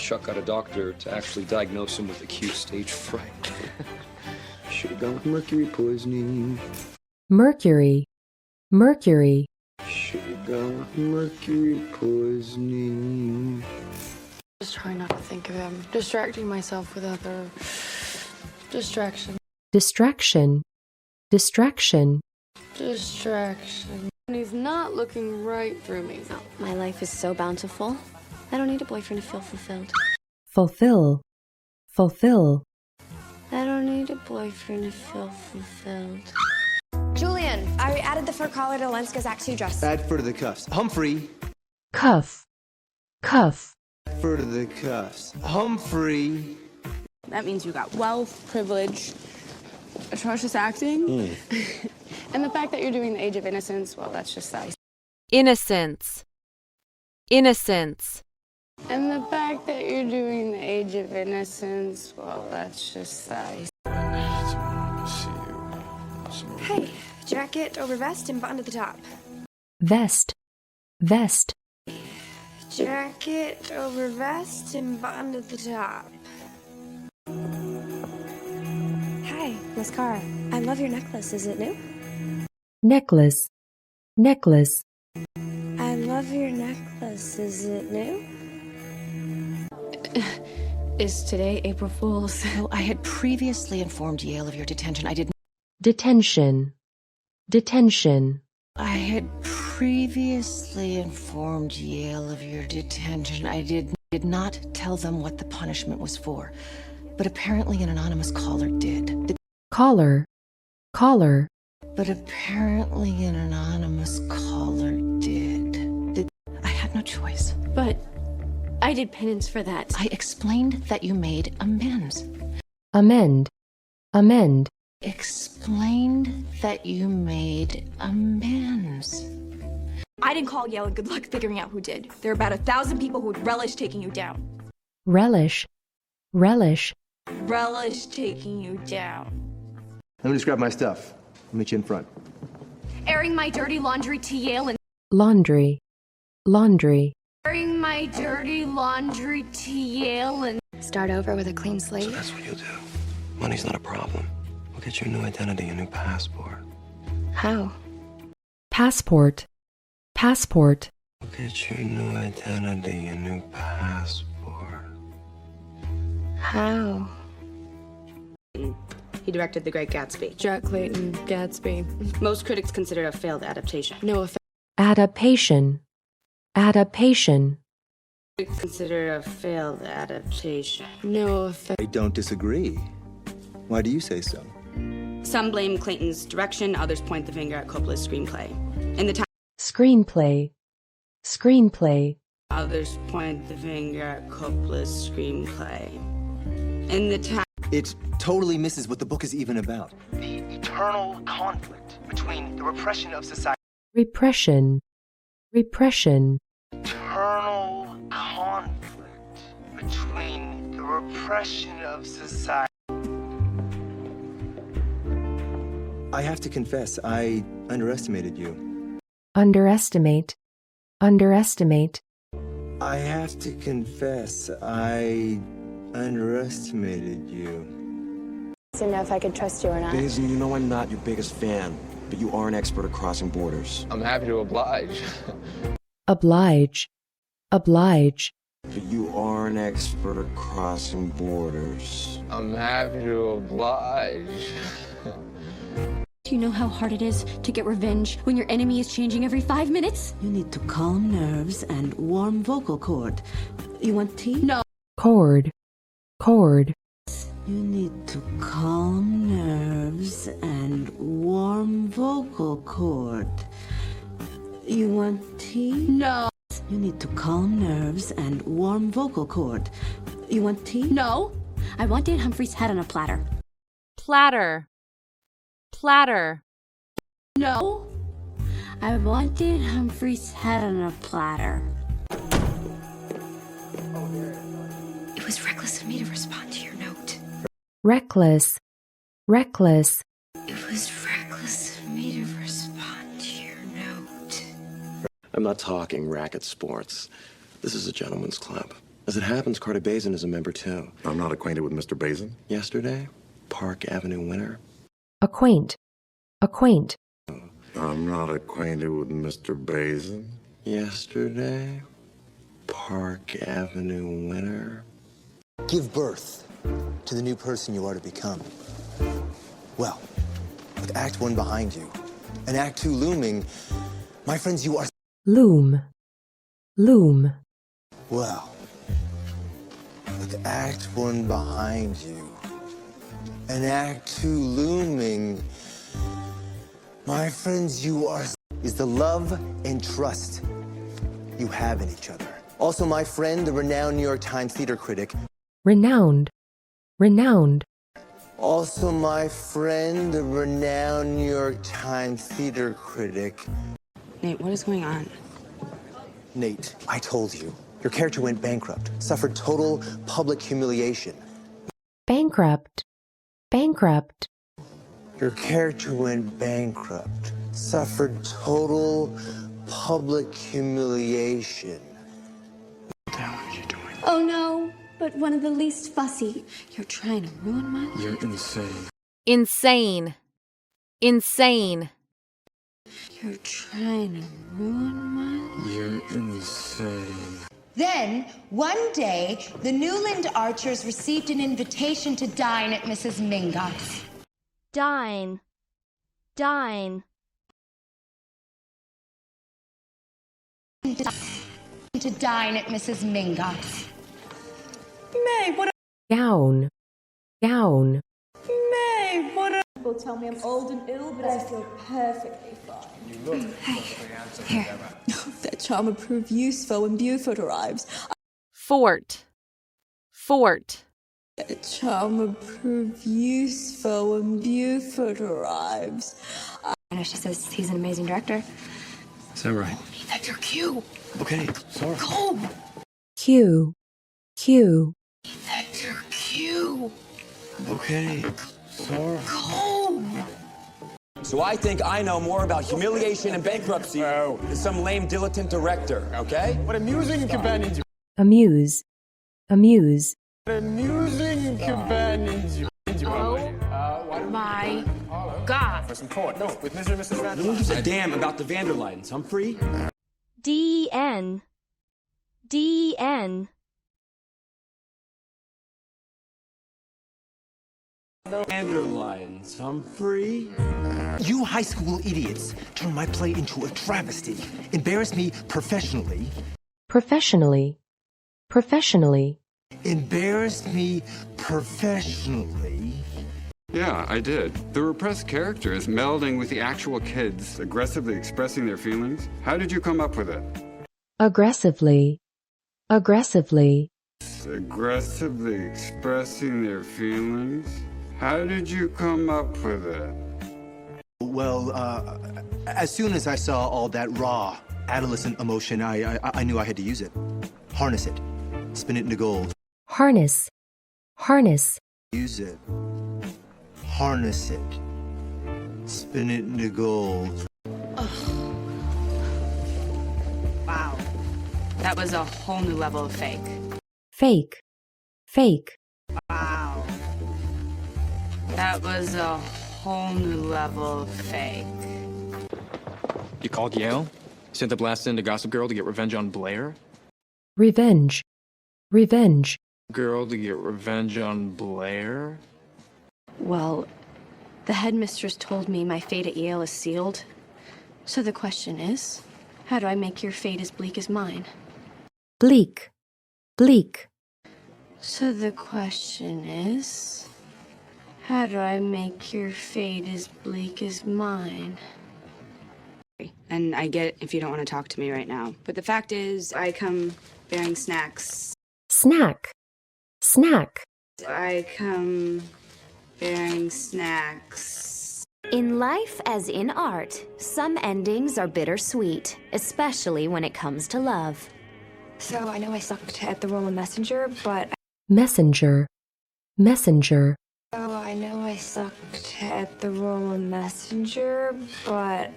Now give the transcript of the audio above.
Chuck got a doctor to actually diagnose him with acute stage fright. Should have gone with mercury poisoning. Mercury, mercury. Should have gone with mercury poisoning. Just trying not to think of him. Distracting myself with other distraction. Distraction, distraction. Distraction. And he's not looking right through me. Oh, my life is so bountiful. I don't need a boyfriend to feel fulfilled. Fulfill, fulfill. I don't need a boyfriend to feel fulfilled. Julian, I added the fur collar to Lenska's Act 2 dress. Add fur to the cuffs. Humphrey. Cuff, cuff. Fur to the cuffs. Humphrey. That means you got wealth, privilege, atrocious acting, and the fact that you're doing the Age of Innocence, well, that's just nice. Innocence, innocence. And the fact that you're doing the Age of Innocence, well, that's just nice. Hey, jacket over vest and button to the top. Vest, vest. Jacket over vest and button to the top. Hi, Miss Cara. I love your necklace. Is it new? Necklace, necklace. I love your necklace. Is it new? Is today April Fool's? No, I had previously informed Yale of your detention. Detention, detention. I had previously informed Yale of your detention. I did not tell them what the punishment was for, but apparently an anonymous caller did. Caller, caller. But apparently an anonymous caller did. I had no choice. But I did penance for that. I explained that you made amends. Amend, amend. Explained that you made amends. I didn't call Yale, and good luck figuring out who did. There are about 1,000 people who would relish taking you down. Relish, relish. Relish taking you down. Let me just grab my stuff. I'll meet you in front. Airing my dirty laundry to Yale and Laundry, laundry. airing my dirty laundry to Yale and Start over with a clean slate. So that's what you'll do. Money's not a problem. We'll get you a new identity, a new passport. How? Passport, passport. We'll get you a new identity, a new passport. How? He directed The Great Gatsby. Jack Clayton, Gatsby. Most critics consider it a failed adaptation. No offense. Adaptation, adaptation. Consider it a failed adaptation. No offense. I don't disagree. Why do you say so? Some blame Clayton's direction, others point the finger at Coppola's screenplay. In the time, Screenplay, screenplay. others point the finger at Coppola's screenplay. In the time, It totally misses what the book is even about. The eternal conflict between the repression of society. Repression, repression. Eternal conflict between the repression of society. I have to confess, I underestimated you. Underestimate, underestimate. I have to confess, I underestimated you. I didn't know if I could trust you or not. Daisy, you know I'm not your biggest fan, but you are an expert at crossing borders. I'm happy to oblige. Oblige, oblige. But you are an expert at crossing borders. I'm happy to oblige. Do you know how hard it is to get revenge when your enemy is changing every 5 minutes? You need to calm nerves and warm vocal cord. You want tea? No. Cord, cord. You need to calm nerves and warm vocal cord. You want tea? No. You need to calm nerves and warm vocal cord. You want tea? No. I want Dan Humphrey's head on a platter. Platter, platter. No. I want Dan Humphrey's head on a platter. It was reckless of me to respond to your note. Reckless, reckless. It was reckless of me to respond to your note. I'm not talking racket sports. This is a gentleman's club. As it happens, Carter Bazin is a member too. I'm not acquainted with Mr. Bazin. Yesterday, Park Avenue winner. Acquaint. Acquaint. I'm not acquainted with Mr. Bazin. Yesterday, Park Avenue winner. Give birth to the new person you are to become. Well, with Act 1 behind you, and Act 2 looming, my friends, you are... Loom. Loom. Well, with Act 1 behind you, and Act 2 looming, my friends, you are... is the love and trust you have in each other. Also, my friend, the renowned New York Times theater critic. Renowned. Renowned. Also, my friend, the renowned New York Times theater critic. Nate, what is going on? Nate, I told you. Your character went bankrupt, suffered total public humiliation. Bankrupt. Bankrupt. Your character went bankrupt, suffered total public humiliation. What the hell are you doing? Oh no, but one of the least fussy. You're trying to ruin my life. You're insane. Insane. Insane. You're trying to ruin my life. You're insane. Then, one day, the Newland Archers received an invitation to dine at Mrs. Mingot's. Dine. Dine. To dine at Mrs. Mingot's. May, what Gown. Gown. May, what a... People tell me I'm old and ill, but I feel perfectly fine. You look Here. That charm will prove useful when Buford arrives. Fort. Fort. That charm will prove useful when Buford arrives. I know she says he's an amazing director. Is that right? That's your cue. Okay, sorry. Go. Q. Q. That's your cue. Okay, sorry. Go. So I think I know more about humiliation and bankruptcy than some lame dilettante director, okay? What amusing companions you Amuse. Amuse. What amusing companions you My God. For some court. No, with Mr. and Mrs. Van You don't give a damn about the Vanderlydens, Humphrey. D-N. D-N. Vanderlydens, Humphrey. You high school idiots turned my play into a travesty. Embarrassed me professionally. Professionally. Professionally. Embarrassed me professionally. Yeah, I did. The repressed character is melding with the actual kids, aggressively expressing their feelings. How did you come up with it? Aggressively. Aggressively. Aggressively expressing their feelings? How did you come up with it? Well, as soon as I saw all that raw, adolescent emotion, I knew I had to use it. Harness it. Spin it into gold. Harness. Harness. Use it. Harness it. Spin it into gold. Wow. That was a whole new level of fake. Fake. Fake. Wow. That was a whole new level of fake. You called Yale? Sent the blast in to Gossip Girl to get revenge on Blair? Revenge. Revenge. Girl to get revenge on Blair? Well, the headmistress told me my fate at Yale is sealed. So the question is, how do I make your fate as bleak as mine? Bleak. Bleak. So the question is, how do I make your fate as bleak as mine? And I get if you don't want to talk to me right now. But the fact is, I come bearing snacks. Snack. Snack. I come bearing snacks. In life, as in art, some endings are bittersweet, especially when it comes to love. So I know I sucked at the role of messenger, but... Messenger. Messenger. Oh, I know I sucked at the role of messenger, but...